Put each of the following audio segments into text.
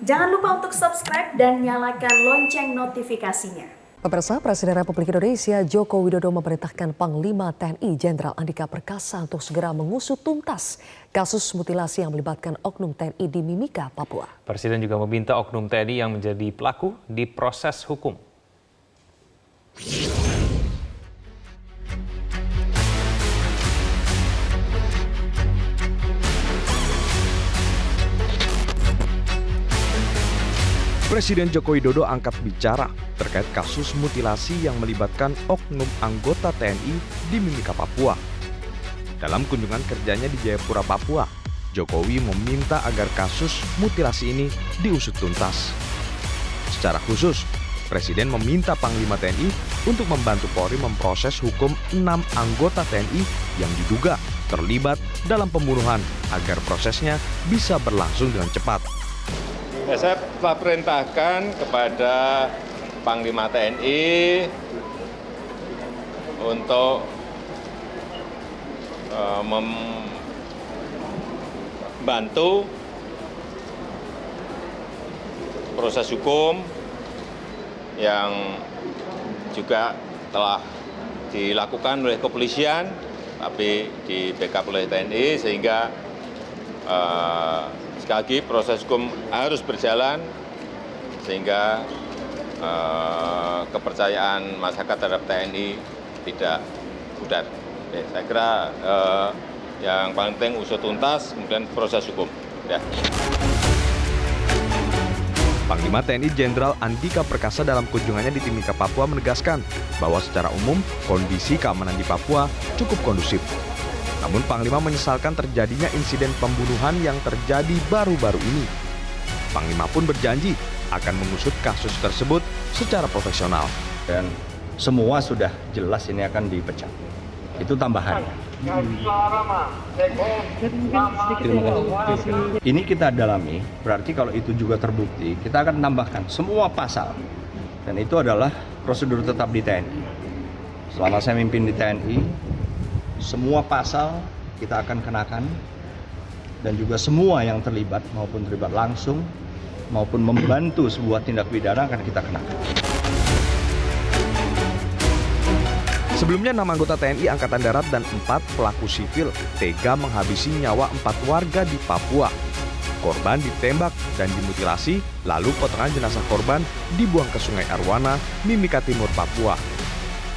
Jangan lupa untuk subscribe dan nyalakan lonceng notifikasinya. Pemirsa, Presiden Republik Indonesia Joko Widodo memerintahkan Panglima TNI Jenderal Andika Perkasa untuk segera mengusut tuntas kasus mutilasi yang melibatkan oknum TNI di Mimika, Papua. Presiden juga meminta oknum TNI yang menjadi pelaku diproses hukum. Presiden Joko Widodo angkat bicara terkait kasus mutilasi yang melibatkan oknum anggota TNI di Mimika, Papua. Dalam kunjungan kerjanya di Jayapura, Papua, Jokowi meminta agar kasus mutilasi ini diusut tuntas. Secara khusus, Presiden meminta Panglima TNI untuk membantu Polri memproses hukum 6 anggota TNI yang diduga terlibat dalam pembunuhan agar prosesnya bisa berlangsung dengan cepat. Saya telah perintahkan kepada Panglima TNI untuk membantu proses hukum yang juga telah dilakukan oleh kepolisian, tapi di backup oleh TNI, sehingga sekali lagi proses hukum harus berjalan sehingga kepercayaan masyarakat terhadap TNI tidak pudar. Saya kira yang paling penting usut tuntas, kemudian proses hukum. Ya. Panglima TNI Jenderal Andika Perkasa dalam kunjungannya di Timika, Papua menegaskan bahwa secara umum kondisi keamanan di Papua cukup kondusif. Namun Panglima menyesalkan terjadinya insiden pembunuhan yang terjadi baru-baru ini. Panglima pun berjanji akan mengusut kasus tersebut secara profesional. Dan semua sudah jelas ini akan dipecat. Itu tambahannya. Ini kita dalami, berarti kalau itu juga terbukti, kita akan tambahkan semua pasal. Dan itu adalah prosedur tetap di TNI. Selama saya mimpin di TNI, semua pasal kita akan kenakan, dan juga semua yang terlibat maupun terlibat langsung maupun membantu sebuah tindak pidana akan kita kenakan. Sebelumnya 6 anggota TNI Angkatan Darat dan 4 pelaku sipil tega menghabisi nyawa 4 warga di Papua. Korban ditembak dan dimutilasi, lalu potongan jenazah korban dibuang ke Sungai Arwana, Mimika Timur, Papua.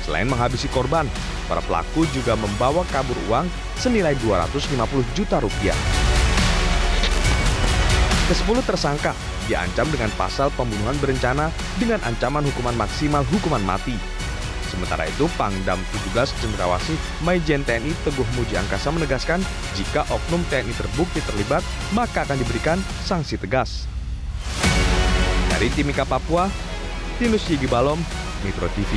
Selain menghabisi korban, para pelaku juga membawa kabur uang senilai 250 juta rupiah. Ke-10 tersangka diancam dengan pasal pembunuhan berencana dengan ancaman hukuman maksimal hukuman mati. Sementara itu, Pangdam 17 Cendrawasih Maijen TNI Teguh Muji Angkasa menegaskan jika oknum TNI terbukti terlibat, maka akan diberikan sanksi tegas. Dari Timika, Papua, Tinus Yigi Balom, Metro TV.